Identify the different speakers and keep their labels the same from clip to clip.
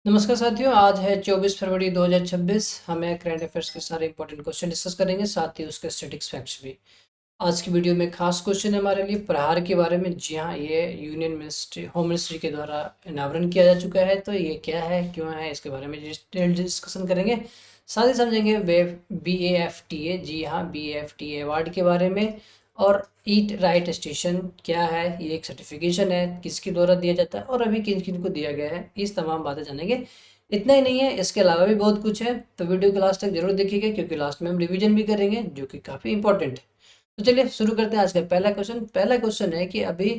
Speaker 1: नमस्कार साथियों, आज है 24 फरवरी 2026। हमें करंट अफेयर्स के सारे इंपॉर्टेंट क्वेश्चन डिस्कस करेंगे, साथ ही उसके स्टैटिक्स फैक्ट्स भी। आज की वीडियो में खास क्वेश्चन है हमारे लिए प्रहार के बारे में। जी हाँ, ये यूनियन मिनिस्ट्री होम मिनिस्ट्री के द्वारा अनावरण किया जा चुका है। तो ये क्या है, क्यों है, इसके बारे में डिटेल डिस्कशन करेंगे। साथ ही समझेंगे BAFTA, जी हाँ, BAFTA अवार्ड के बारे में। और ईट राइट स्टेशन क्या है, ये एक सर्टिफिकेशन है, किसके द्वारा दिया जाता है और अभी किन किन को दिया गया है, इस तमाम बातें जानेंगे। इतना ही नहीं है, इसके अलावा भी बहुत कुछ है, तो वीडियो के लास्ट तक जरूर देखिएगा, क्योंकि लास्ट में हम रिवीजन भी करेंगे जो कि काफ़ी इंपॉर्टेंट है। तो चलिए शुरू करते हैं आज का पहला क्वेश्चन। पहला क्वेश्चन है कि अभी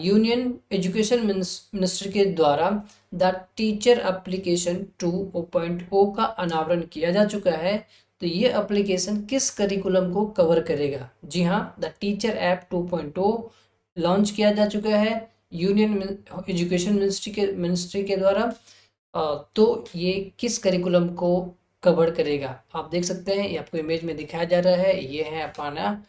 Speaker 1: यूनियन एजुकेशन मिनिस्टर के द्वारा द टीचर एप्लीकेशन 2.0 का अनावरण किया जा चुका है। तो ये एप्लीकेशन किस करिकुलम को कवर करेगा? जी हाँ, द टीचर ऐप 2.0 लॉन्च किया जा चुका है यूनियन एजुकेशन मिनिस्ट्री के द्वारा। तो ये किस करिकुलम को कवर करेगा? आप देख सकते हैं, ये आपको इमेज में दिखाया जा रहा है। ये है अपना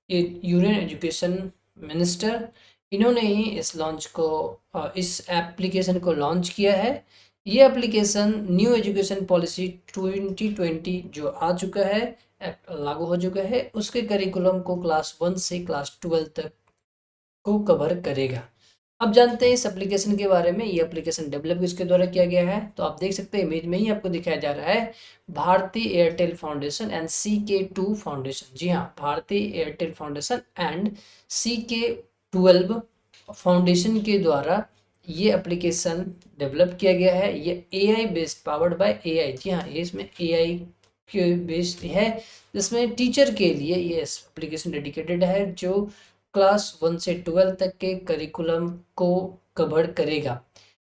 Speaker 1: यूनियन एजुकेशन मिनिस्टर। इन्होंने ही इस एप्लीकेशन को लॉन्च किया है। ये एप्लीकेशन न्यू एजुकेशन पॉलिसी 2020 जो आ चुका है, लागू हो चुका है, उसके करिकुलम को क्लास 1 से क्लास 12 तक को कवर करेगा। अब जानते हैं इस एप्लीकेशन के बारे में। ये एप्लीकेशन डेवलप किसके द्वारा किया गया है? तो आप देख सकते हैं, इमेज में ही आपको दिखाया जा रहा है, Bharatiya Airtel foundation and CK2 foundation. जी हाँ, Bharatiya Airtel foundation and CK12 foundation के द्वारा ये एप्लीकेशन डेवलप किया गया है। ये AI based, powered by AI। जी हाँ, ये इसमें AI के बेस्ड है, जिसमें टीचर के लिए ये एप्लीकेशन डेडिकेटेड है, जो क्लास 1 से 12 तक के करिकुलम को कवर करेगा।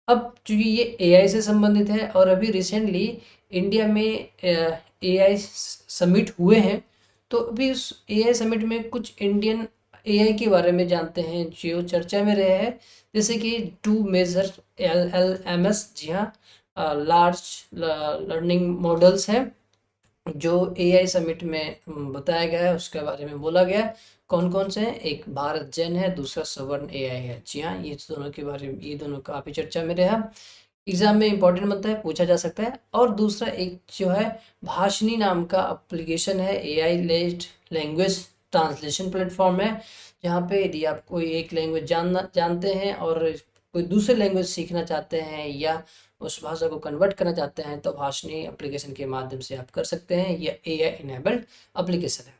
Speaker 1: अब चूंकि ये AI से संबंधित है और अभी रिसेंटली इंडिया में AI समिट हुए हैं, तो अभी उस AI समिट में कुछ इंडियन AI के बारे में जानते हैं जो चर्चा में रहे हैं। जैसे कि 2 मेजर LLMS, जी हाँ, लार्ज लर्निंग मॉडल्स हैं, जो AI समिट में बताया गया है, उसके बारे में बोला गया है। कौन कौन से हैं? एक भारत जेन है, दूसरा सवर्ण AI है। जी हाँ, ये दोनों के बारे में, ये दोनों काफ़ी चर्चा में रहा, एग्जाम में इंपॉर्टेंट बनता है, पूछा जा सकता है। और दूसरा एक जो है भाषिनी नाम का एप्लीकेशन है, AI लेस्ड लैंग्वेज ट्रांसलेशन प्लेटफॉर्म है, जहाँ पे यदि आप कोई एक लैंग्वेज जानते हैं और कोई दूसरे लैंग्वेज सीखना चाहते हैं या उस भाषा को कन्वर्ट करना चाहते हैं, तो भाषणी एप्लीकेशन के माध्यम से आप कर सकते हैं। यह AI इनेबल्ड एप्लीकेशन है।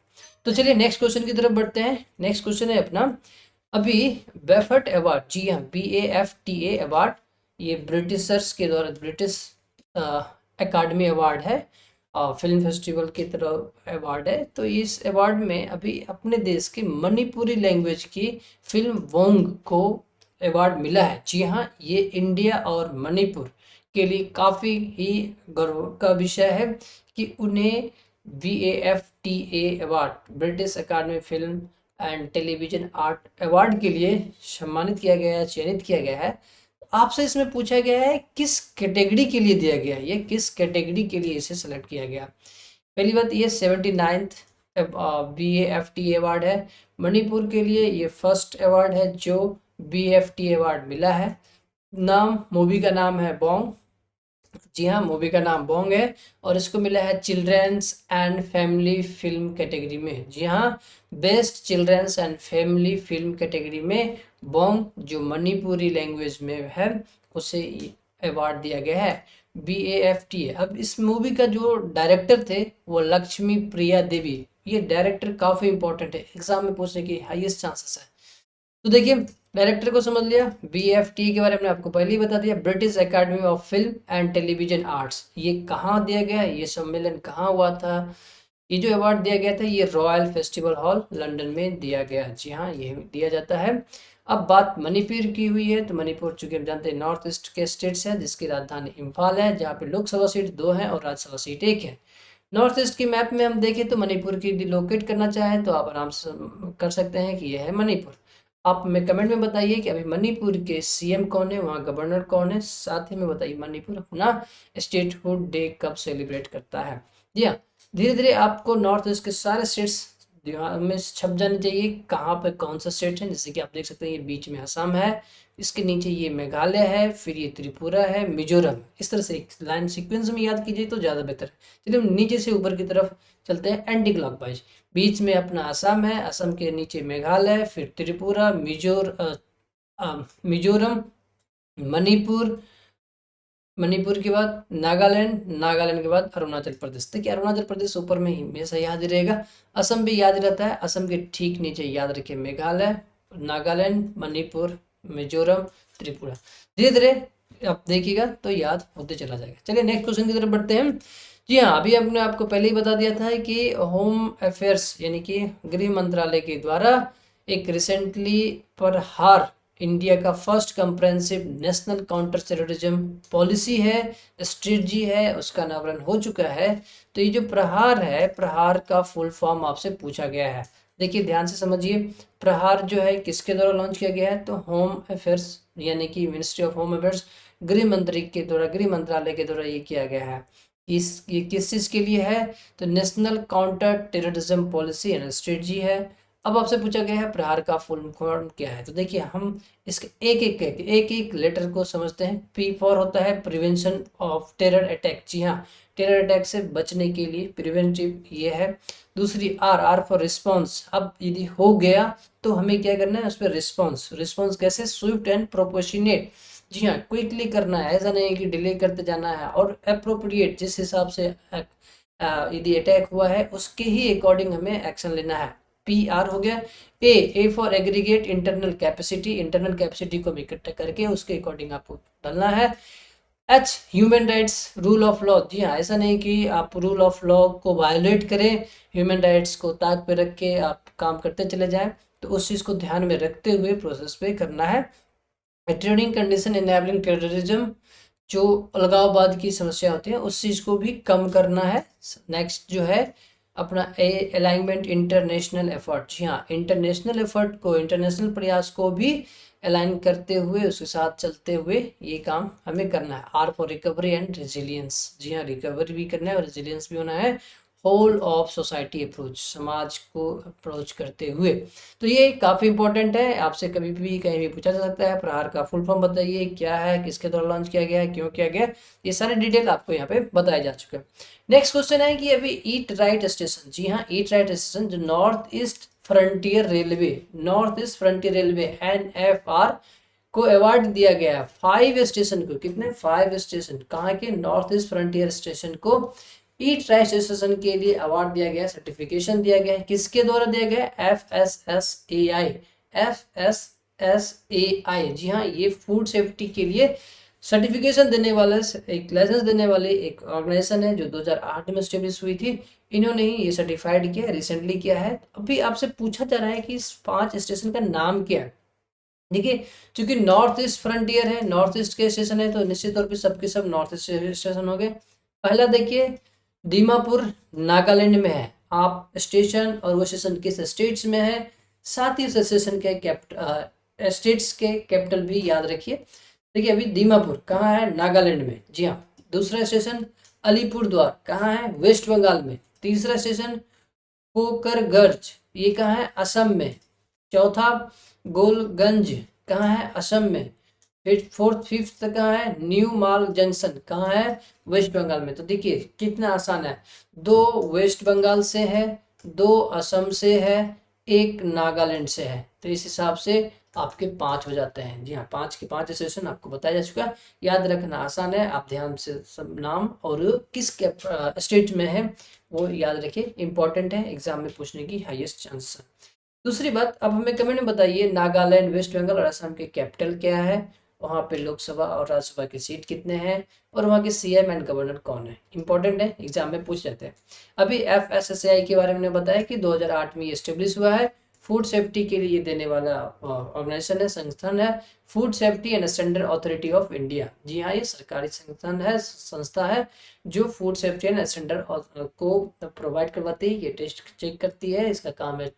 Speaker 1: तो चलिए नेक्स्ट क्वेश्चन की तरफ बढ़ते हैं। नेक्स्ट क्वेश्चन है अपना, अभी बेफर्ट अवार्ड, जी हाँ, BAFTA अवार्ड, ये ब्रिटिशर्स के द्वारा, ब्रिटिश एकेडमी अवार्ड है, फिल्म फेस्टिवल की तरह अवार्ड है। तो इस अवार्ड में अभी अपने देश की मणिपुरी लैंग्वेज की फिल्म वोंग को अवार्ड मिला है। जी हाँ, ये इंडिया और मणिपुर के लिए काफ़ी ही गर्व का विषय है कि उन्हें BAFTA award, British academy film and television art award के लिए सम्मानित किया गया है, चयनित किया गया है। आपसे इसमें पूछा गया है किस कैटेगरी के लिए दिया गया है, ये किस कैटेगरी के लिए इसे सेलेक्ट किया गया। पहली बात, ये 79th BAFTA अवार्ड है। मणिपुर के लिए ये फर्स्ट अवार्ड है जो BAFTA अवार्ड मिला है। मूवी का नाम है बॉन्ग। जी हाँ, मूवी का नाम बॉन्ग है और इसको मिला है children's and family film category में। जी हाँ, best children's and family film category में बॉन्ग, जो मणिपुरी लैंग्वेज में है, उसे अवार्ड दिया गया है, BAFTA। अब इस मूवी का जो डायरेक्टर थे वो लक्ष्मी प्रिया देवी। ये डायरेक्टर काफ़ी इंपॉर्टेंट है, एग्जाम में पूछने की हाईएस्ट चांसेस है। तो देखिए, डायरेक्टर को समझ लिया। BAFTA के बारे में आपको पहले ही बता दिया, British academy of film and television arts. ये कहाँ दिया गया, ये सम्मेलन कहाँ हुआ था? ये जो अवार्ड दिया गया था, ये रॉयल फेस्टिवल हॉल लंदन में दिया गया। जी हाँ, ये दिया जाता है। अब बात मणिपुर की हुई है, तो मणिपुर चूंकि हम जानते हैं नॉर्थ ईस्ट के स्टेट्स है, जिसकी राजधानी इम्फाल है, जहाँ पे लोकसभा सीट 2 है और राज्यसभा सीट 1 है। नॉर्थ ईस्ट की मैप में हम देखें तो मणिपुर की लोकेट करना चाहें तो आप आराम से कर सकते हैं कि यह है मणिपुर। आप हमें कमेंट में बताइए कि अभी मणिपुर के CM कौन है, वहाँ गवर्नर कौन है। साथ ही में बताइए मणिपुर अपना स्टेटहुड डे कब सेलिब्रेट करता है। जी हाँ, धीरे धीरे आपको नॉर्थ ईस्ट के सारे स्टेट्स दिमाग में छप जानी चाहिए कहाँ पे कौन सा स्टेट है। जैसे कि आप देख सकते हैं ये बीच में असम है, इसके नीचे ये मेघालय है, फिर ये त्रिपुरा है, मिजोरम। इस तरह से एक लाइन सीक्वेंस में याद कीजिए तो ज़्यादा बेहतर है। चलिए हम नीचे से ऊपर की तरफ चलते हैं एंटी क्लॉकवाइज। बीच में अपना असम है, असम के नीचे मेघालय, फिर त्रिपुरा, मिजोरम, मणिपुर, मणिपुर के बाद नागालैंड, नागालैंड के बाद अरुणाचल प्रदेश। देखिए अरुणाचल प्रदेश ऊपर में ही हमेशा याद ही रहेगा। असम भी याद रहता है, असम के ठीक नीचे याद रखिए मेघालय, नागालैंड, मणिपुर, मिजोरम, त्रिपुरा। धीरे धीरे आप देखिएगा तो याद होते चला जाएगा। चलिए नेक्स्ट क्वेश्चन की तरफ बढ़ते हैं। जी हाँ, अभी हमने आपको पहले ही बता दिया था कि होम अफेयर्स यानी कि गृह मंत्रालय के द्वारा एक रिसेंटली प्रहार इंडिया का first comprehensive national counter terrorism policy है, स्ट्रेटजी है, उसका अनावरण हो चुका है। तो ये जो प्रहार है, प्रहार का फुल फॉर्म आपसे पूछा गया है। देखिए ध्यान से समझिए, प्रहार जो है किसके द्वारा लॉन्च किया गया है, तो होम अफेयर्स यानी कि मिनिस्ट्री ऑफ होम अफेयर्स, गृह मंत्री के द्वारा, गृह मंत्रालय के द्वारा ये किया गया है। ये किस चीज़ के लिए है, तो national counter terrorism policy and strategy है। अब आपसे पूछा गया है प्रहार का फुल फॉर्म क्या है, तो देखिए हम इसके एक एक लेटर को समझते हैं। पी फॉर होता है प्रिवेंशन ऑफ टेरर अटैक, जी हाँ, टेरर अटैक से बचने के लिए प्रिवेंटिव ये है। दूसरी आर फॉर रिस्पॉन्स, अब यदि हो गया तो हमें क्या करना है, उस पर रिस्पॉन्स। रिस्पॉन्स कैसे, स्विफ्ट एंड प्रोपोर्शनेट, जी हाँ, क्विकली करना है, ऐसा नहीं कि डिले करते जाना है। और अप्रोप्रिएट, जिस हिसाब से यदि अटैक हुआ है उसके ही अकॉर्डिंग हमें एक्शन लेना है। पी आर हो गया। A for aggregate internal capacity, internal capacity को भी इकट्ठा करके उसके अकॉर्डिंग आपको डालना है। H human rights, rule of law, जी हाँ, ऐसा नहीं कि आप रूल ऑफ लॉ को वायोलेट करें, ह्यूमन राइट्स को ताक पे रख के आप काम करते चले जाएं, तो उस चीज़ को ध्यान में रखते हुए प्रोसेस पे करना है। ट्रेडिंग कंडीशन इनेबलिंग टेररिज्म, जो अलगाववाद की समस्या होती है उस चीज़ को भी कम करना है। नेक्स्ट जो है अपना ए अलाइनमेंट इंटरनेशनल एफर्ट, जी हाँ, इंटरनेशनल एफर्ट को, इंटरनेशनल प्रयास को भी अलाइन करते हुए उसके साथ चलते हुए ये काम हमें करना है। R for recovery and resilience, जी हाँ, रिकवरी भी करना है और रेजिलियंस भी होना है। होल ऑफ सोसाइटी अप्रोच, समाज को अप्रोच करते हुए। तो ये काफ़ी इंपॉर्टेंट है, आपसे कभी भी कहीं भी पूछा जा सकता है। प्रहार का फुल फॉर्म बताइए क्या है, किसके द्वारा लॉन्च किया गया है, क्यों किया गया, ये सारे डिटेल आपको यहाँ पे बताया जा चुका है। नेक्स्ट क्वेश्चन है कि अभी ईट राइट स्टेशन, जी हाँ, ईट राइट स्टेशन जो north east frontier railway, north east frontier railway NFR को अवार्ड दिया गया है। 5 स्टेशन को, कितने, 5 स्टेशन, कहाँ के, नॉर्थ ईस्ट फ्रंटियर स्टेशन को ईट राइट स्टेशन के लिए अवार्ड दिया गया, सर्टिफिकेशन दिया गया है। किसके द्वारा दिया गया है, FSSAI, FSSAI, जी हाँ, ये फूड सेफ्टी के लिए सर्टिफिकेशन देने वाला, एक लाइसेंस देने वाली एक ऑर्गेनाइजेशन है जो 2008 में स्टेब्लिश हुई थी। इन्होंने ही ये सर्टिफाइड किया, रिसेंटली किया है। अभी आपसे पूछा जा रहा है कि इस 5 स्टेशन का नाम क्या है। देखिए चूंकि नॉर्थ ईस्ट फ्रंटियर है, नॉर्थ ईस्ट के स्टेशन है, तो निश्चित तौर पे सबके सब नॉर्थ ईस्ट स्टेशन हो गए। पहला देखिए दीमापुर नागालैंड में है, आप स्टेशन और वो स्टेशन किस स्टेट्स में है, साथ ही उस स्टेशन के स्टेट्स के कैपिटल भी याद रखिए। देखिए अभी दीमापुर कहाँ है, नागालैंड में, जी हाँ। दूसरा स्टेशन अलीपुरद्वार कहाँ है, वेस्ट बंगाल में। तीसरा स्टेशन कोकरगंज, ये कहाँ है, असम में। चौथा गोलगंज कहाँ है, असम में। फिर फिफ्थ कहाँ है, न्यू माल जंक्शन कहाँ है, वेस्ट बंगाल में। तो देखिए कितना आसान है, 2 वेस्ट बंगाल से है, 2 असम से है, 1 नागालैंड से है। तो इस हिसाब से आपके 5 हो जाते हैं। जी हाँ, 5 के 5 स्टेशन आपको बताया जा चुका है, याद रखना आसान है। आप ध्यान से सब नाम और किस स्टेट में है वो याद रखिए, इंपॉर्टेंट है, एग्जाम में पूछने की हाईएस्ट चांसेस है। दूसरी बात, अब हमें कमेंट में बताइए नागालैंड, वेस्ट बंगाल और असम के कैपिटल क्या है, वहाँ पे लोकसभा और राज्यसभा की सीट कितने हैं, और वहाँ के CM एंड गवर्नर कौन है। इंपॉर्टेंट है, एग्जाम में पूछ जाते हैं। अभी FSSAI के बारे में बताया कि 2008 में ये स्टेब्लिश हुआ है, फूड सेफ्टी के लिए देने वाला ऑर्गेनाइजेशन है, संस्थान है, food safety and standard authority of India. जी हाँ, ये सरकारी संगठन है, संस्था है जो फूड सेफ्टी एंड स्टैंडर्ड को प्रोवाइड करवाती है, ये टेस्ट चेक करती है, इसका काम है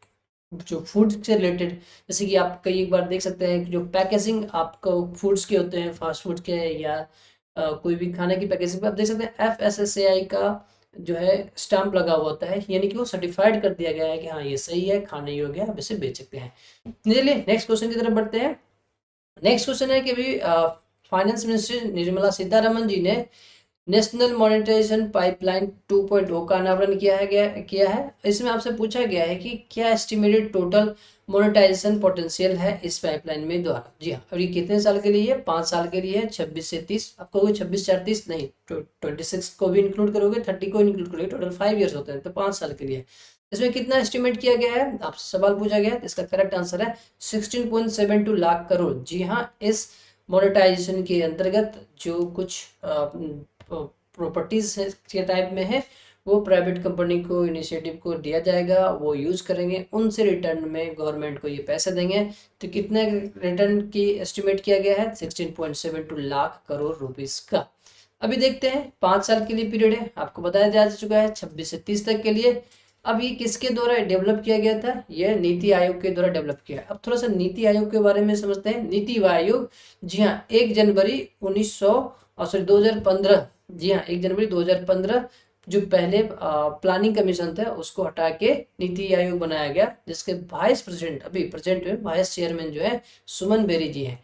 Speaker 1: जो फूड से रिलेटेड। जैसे कि आप कई एक बार देख सकते हैं कि जो पैकेजिंग आपको फूड्स के होते हैं, फास्ट फूड के या कोई भी खाने की पैकेजिंग पे आप देख सकते हैं FSSAI का जो है स्टाम्प लगा हुआ होता है, यानी कि वो सर्टिफाइड कर दिया गया है कि हाँ ये सही है, खाने योग्य है, आप इसे बेच सकते हैं। चलिए नेक्स्ट क्वेश्चन की तरफ बढ़ते हैं। नेक्स्ट क्वेश्चन है कि अभी फाइनेंस मिनिस्टर निर्मला सीतारमन जी ने नेशनल मॉनेटाइजेशन पाइपलाइन 2.0 का अनावरण किया है। इसमें आपसे पूछा गया है कि क्या एस्टिमेटेड टोटल मोनेटाइजेशन पोटेंशियल है इस पाइपलाइन में द्वारा। जी हाँ, और ये कितने साल के लिए है? 5 साल के लिए है, 26 से 30। आपको कोई 26 4 30 नहीं, 26 को भी इंक्लूड करोगे, 30 को इंक्लूड करोगे, टोटल 5 ईयर्स होते हैं, तो 5 साल के लिए। इसमें कितना एस्टिमेट किया गया है, आपसे सवाल पूछा गया है, तो इसका करेक्ट आंसर है 16.72 लाख करोड़। जी हाँ, इस मोनेटाइजेशन के अंतर्गत जो कुछ प्रॉपर्टीज के टाइप में है, वो प्राइवेट कंपनी को, इनिशिएटिव को दिया जाएगा, वो यूज करेंगे, उनसे रिटर्न में गवर्नमेंट को ये पैसे देंगे। तो कितने रिटर्न की एस्टिमेट किया गया है? 16.72 लाख करोड़ रुपीस का। अभी देखते हैं, 5 साल के लिए पीरियड है, आपको बताया जा चुका है 26 से 30 तक के लिए। अब ये किसके द्वारा डेवलप किया गया था? ये नीति आयोग के द्वारा डेवलप किया। अब थोड़ा सा नीति आयोग के बारे में समझते हैं। नीति आयोग, जी हाँ, 1 जनवरी 2015, जी हाँ, 1 जनवरी 2015 जो पहले प्लानिंग कमीशन था उसको हटा के नीति आयोग बनाया गया, जिसके वाइस प्रेसिडेंट, अभी प्रेजेंट में वाइस चेयरमैन जो है सुमन बेरी जी है।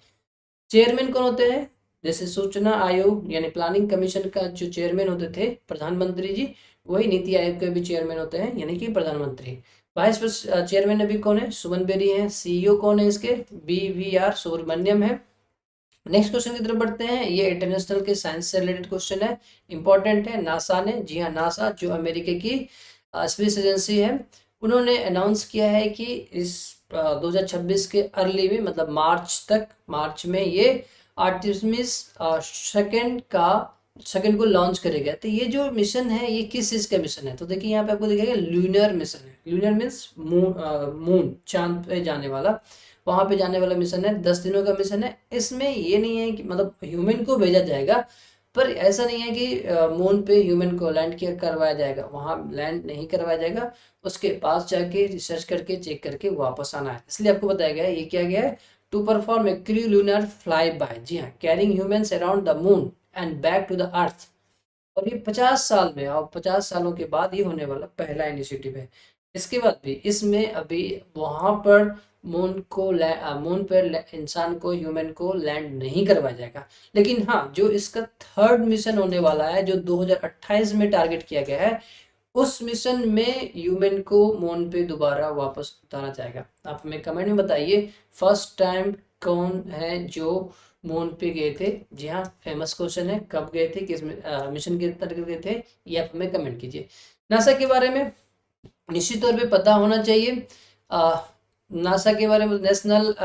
Speaker 1: चेयरमैन कौन होते हैं? जैसे सूचना आयोग यानी प्लानिंग कमीशन का जो चेयरमैन होते थे प्रधानमंत्री जी, वही नीति आयोग के भी चेयरमैन होते हैं, यानी कि प्रधानमंत्री। वाइस चेयरमैन अभी कौन है? सुमन बेरी है। सीईओ कौन है इसके? BVR सुब्रमण्यम है। नेक्स्ट क्वेश्चन की तरफ बढ़ते हैं। ये इंटरनेशनल के साइंस से रिलेटेड क्वेश्चन है, इंपॉर्टेंट है। नासा ने, जी हाँ, नासा जो अमेरिका की स्पेस एजेंसी है, उन्होंने अनाउंस किया है कि इस 2026 के अर्ली में, मतलब मार्च में ये आर्टेमिस सेकंड को लॉन्च करेगा। तो ये जो मिशन है ये किस चीज का मिशन है? तो देखिए यहाँ पे आपको दिखेगा लूनर मिशन है। लूनर मीन्स मून, चांद पे जाने वाला, वहां पे जाने वाला मिशन है। 10 दिनों का मिशन है। इसमें ये नहीं है कि मतलब ह्यूमन को भेजा जाएगा, पर ऐसा नहीं है कि मून पे ह्यूमन को लैंड किया करवाया जाएगा, वहां लैंड नहीं करवाया जाएगा। उसके पास जाके रिसर्च करके चेक करके वापस आना है। इसलिए आपको बताया गया है, ये क्या गया है, to perform a crew lunar fly by, जी हाँ, carrying humans around the moon and back to the earth. और ये 50 साल में, और 50 सालों के बाद ये होने वाला पहला इनिशिएटिव है। इसके बाद भी इसमें अभी वहां पर मून पर इंसान को, ह्यूमन को लैंड नहीं करवाया जाएगा। लेकिन हाँ, जो इसका थर्ड मिशन होने वाला है, जो 2028 में टारगेट किया गया है, उस मिशन में ह्यूमन को मून पे दोबारा वापस उतारा जाएगा। आप हमें कमेंट में बताइए फर्स्ट टाइम कौन है जो मून पे गए थे। जी हाँ, फेमस क्वेश्चन है, कब गए थे, किस मिशन के तहत गए थे, ये आप हमें कमेंट कीजिए। नासा के बारे में निश्चित तौर पे पता होना चाहिए। नासा के बारे में, national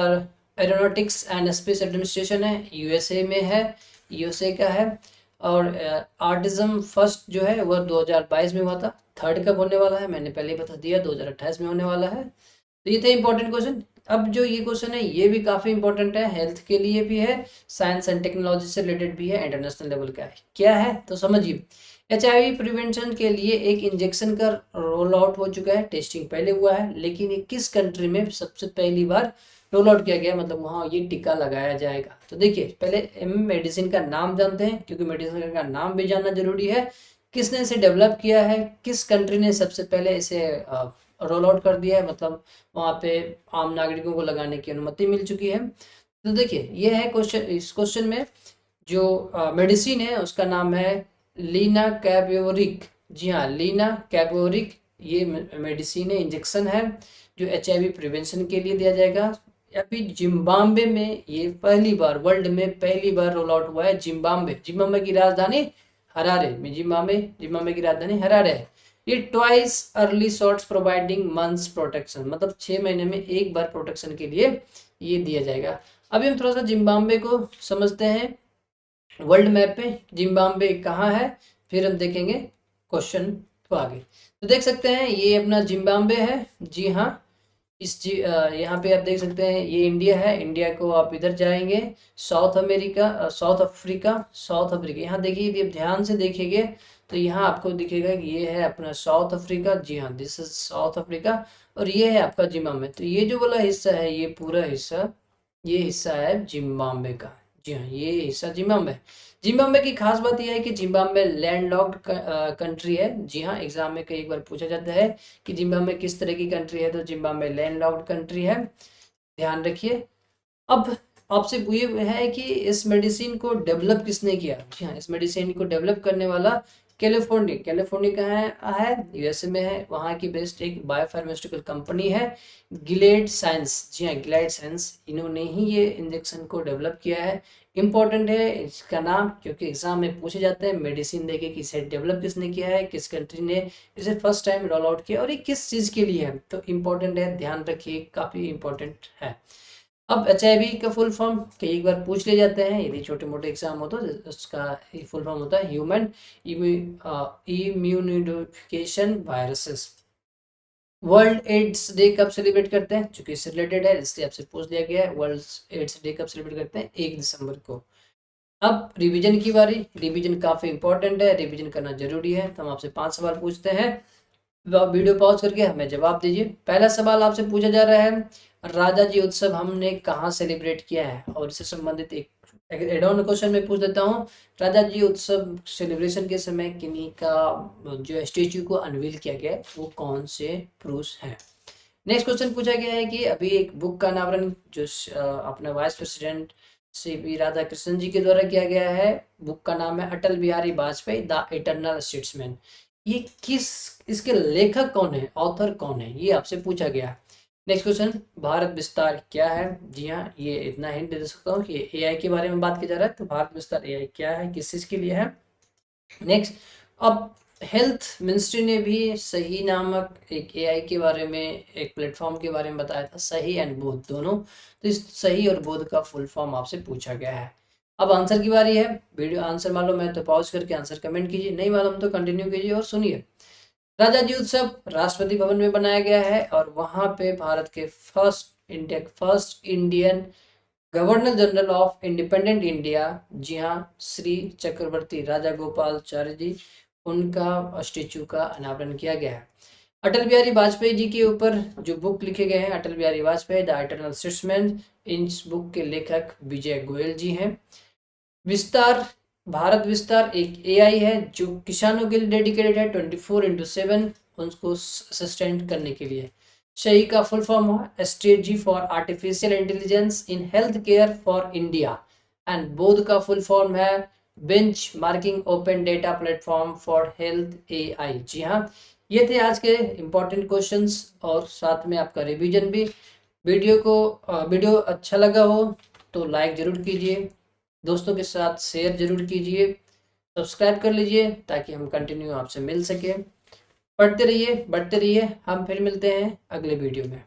Speaker 1: aeronautics and space administration है, यूएसए में है, यूएसए का है। और आर्टिज्म फर्स्ट जो है वह 2022 में हुआ था। थर्ड कब होने वाला है मैंने पहले ही बता दिया, 2028 में होने वाला है। तो ये थे इंपॉर्टेंट क्वेश्चन। अब जो ये क्वेश्चन है ये भी काफी इंपॉर्टेंट है, हेल्थ के लिए भी है, साइंस एंड टेक्नोलॉजी से रिलेटेड भी है, इंटरनेशनल लेवल का है। क्या है तो समझिए। HIV प्रिवेंशन के लिए एक इंजेक्शन का रोल आउट हो चुका है, टेस्टिंग पहले हुआ है, लेकिन ये किस कंट्री में सबसे पहली बार रोल आउट किया गया, मतलब वहाँ ये टीका लगाया जाएगा। तो देखिए पहले मेडिसिन का नाम जानते हैं, क्योंकि मेडिसिन का नाम भी जानना जरूरी है। किसने इसे डेवलप किया है, किस कंट्री ने सबसे पहले इसे रोल आउट कर दिया है, मतलब वहाँ पे आम नागरिकों को लगाने की अनुमति मिल चुकी है। तो देखिए ये है क्वेश्चन। इस क्वेश्चन में जो मेडिसिन है उसका नाम है लीना कैप्योरिक। जी हाँ, लीना कैप्योरिक ये मेडिसिन है, इंजेक्शन है, जो HIV प्रिवेंशन के लिए दिया जाएगा। अभी जिम्बाब्वे में ये पहली बार, वर्ल्ड में पहली बार रोल आउट हुआ है। जिम्बाब्वे की राजधानी हरारे में, जिम्बाब्वे की राजधानी हरारे है। ये twice early shots providing months protection, मतलब 6 महीने में एक बार प्रोटेक्शन के लिए ये दिया जाएगा। अभी हम थोड़ा सा जिम्बाब्वे को समझते हैं। वर्ल्ड मैप पे जिम्बाब्वे कहाँ है, फिर हम देखेंगे क्वेश्चन को आगे। तो देख सकते हैं ये अपना जिम्बाब्वे है। जी हाँ, यहाँ पे आप देख सकते हैं ये इंडिया है। इंडिया को आप इधर जाएंगे, साउथ अफ्रीका यहाँ देखिए, यदि आप ध्यान से देखेंगे तो यहाँ आपको दिखेगा कि ये है अपना साउथ अफ्रीका। जी हाँ, दिस इज साउथ अफ्रीका, और ये है आपका जिम्बाब्वे। तो ये जो वाला हिस्सा है, ये पूरा हिस्सा, ये हिस्सा है जिम्बाब्वे का। जी हाँ, ये हिस्सा जिम्बाब्वे। जिम्बाब्वे की खास बात यह है कि जिम्बाब्वे लैंडलॉक्ड कंट्री है। जी हाँ, एग्जाम में कई बार पूछा जाता है कि जिम्बाब्वे किस तरह की कंट्री है, तो जिम्बाब्वे लैंडलॉक्ड कंट्री है, ध्यान रखिए। अब आपसे ये है कि इस मेडिसिन को डेवलप किसने किया। जी हाँ, इस मेडिसिन को डेवलप करने वाला कैलिफोर्निया, कैलिफोर्निया कहाँ है, यूएसए में है। वहाँ की बेस्ट एक बायोफार्मास्यूटिकल कंपनी है गिलेड साइंस। जी हाँ, गिलेड साइंस, इन्होंने ही ये इंजेक्शन को डेवलप किया है। इम्पोर्टेंट है इसका नाम, क्योंकि एग्जाम में पूछे जाते हैं मेडिसिन देके कि इसे डेवलप किसने किया है, किस कंट्री ने इसे फर्स्ट टाइम रोल आउट किया और ये किस चीज़ के लिए है, तो इम्पोर्टेंट है, ध्यान रखिए, काफ़ी इम्पोर्टेंट है। अब एचआईवी का फुल फॉर्म कई बार पूछ ले जाते हैं, यदि छोटे मोटे एग्जाम हो तो उसका फुल फॉर्म होता है human immunodeficiency viruses. World AIDS day कब सेलिब्रेट करते हैं, चूंकि इससे रिलेटेड है इसलिए आपसे पूछ लिया गया है, वर्ल्ड एड्स डे कब सेलिब्रेट करते हैं, 1 दिसंबर को। अब रिवीजन की बारी, रिवीजन काफी इंपॉर्टेंट है, रिवीजन करना जरूरी है, तो हम आपसे 5 सवाल पूछते हैं, वीडियो पॉज करके हमें जवाब दीजिए। पहला सवाल आपसे पूछा जा रहा है, राजा जी उत्सव हमने कहाँ सेलिब्रेट किया है, और इससे संबंधित एक एड ऑन क्वेश्चन में पूछ देता हूँ, राजा जी उत्सव सेलिब्रेशन के समय किन्हीं का जो स्टेच्यू को अनवील किया गया है वो कौन से पुरुष है। नेक्स्ट क्वेश्चन पूछा गया है कि अभी एक बुक का अनावरण जो अपने vice president CP Radhakrishnan ji के द्वारा किया गया है, बुक का नाम है Atal Bihari Vajpayee the eternal statesman. ये किस, इसके लेखक कौन है, ऑथर कौन है, ये आपसे पूछा गया है। नेक्स्ट क्वेश्चन, भारत विस्तार क्या है। जी हाँ, ये इतना हिंट दे सकता हूँ कि AI के बारे में बात की जा रहा है, तो भारत विस्तार AI क्या है, किस चीज़ के लिए है। नेक्स्ट, अब हेल्थ मिनिस्ट्री ने भी सही नामक एक AI के बारे में, एक प्लेटफॉर्म के बारे में बताया था, सही एंड बोध दोनों, तो इस सही और बोध का फुल फॉर्म आपसे पूछा गया है। अब आंसर की बारी है, वीडियो आंसर मालूम है तो पॉज करके आंसर कमेंट कीजिए, नहीं मालूम तो कंटिन्यू कीजिए और सुनिए। राजा जी उत्सव राष्ट्रपति भवन में बनाया गया है, और वहां पे भारत के first Indian governor general of independent India, जी हाँ, श्री चक्रवर्ती राजा गोपालाचार्य जी, उनका स्टेचू का अनावरण किया गया है। अटल बिहारी वाजपेयी जी के ऊपर जो बुक लिखे गए हैं, Atal Bihari Vajpayee the eternal statesman, इस बुक के लेखक विजय गोयल जी हैं। विस्तार, भारत विस्तार एक AI है जो किसानों के लिए डेडिकेटेड है 24/7 उनको असिस्टेंट करने के लिए। सही का फुल फॉर्म हुआ strategy for artificial intelligence in health care for India, and बोध का फुल फॉर्म है bench marking open data platform for health AI। जी हाँ, ये थे आज के इम्पोर्टेंट क्वेश्चंस और साथ में आपका रिवीजन भी। वीडियो अच्छा लगा हो तो लाइक जरूर कीजिए, दोस्तों के साथ शेयर जरूर कीजिए, सब्सक्राइब कर लीजिए ताकि हम कंटिन्यू आपसे मिल सके। पढ़ते रहिए, बढ़ते रहिए, हम फिर मिलते हैं अगले वीडियो में।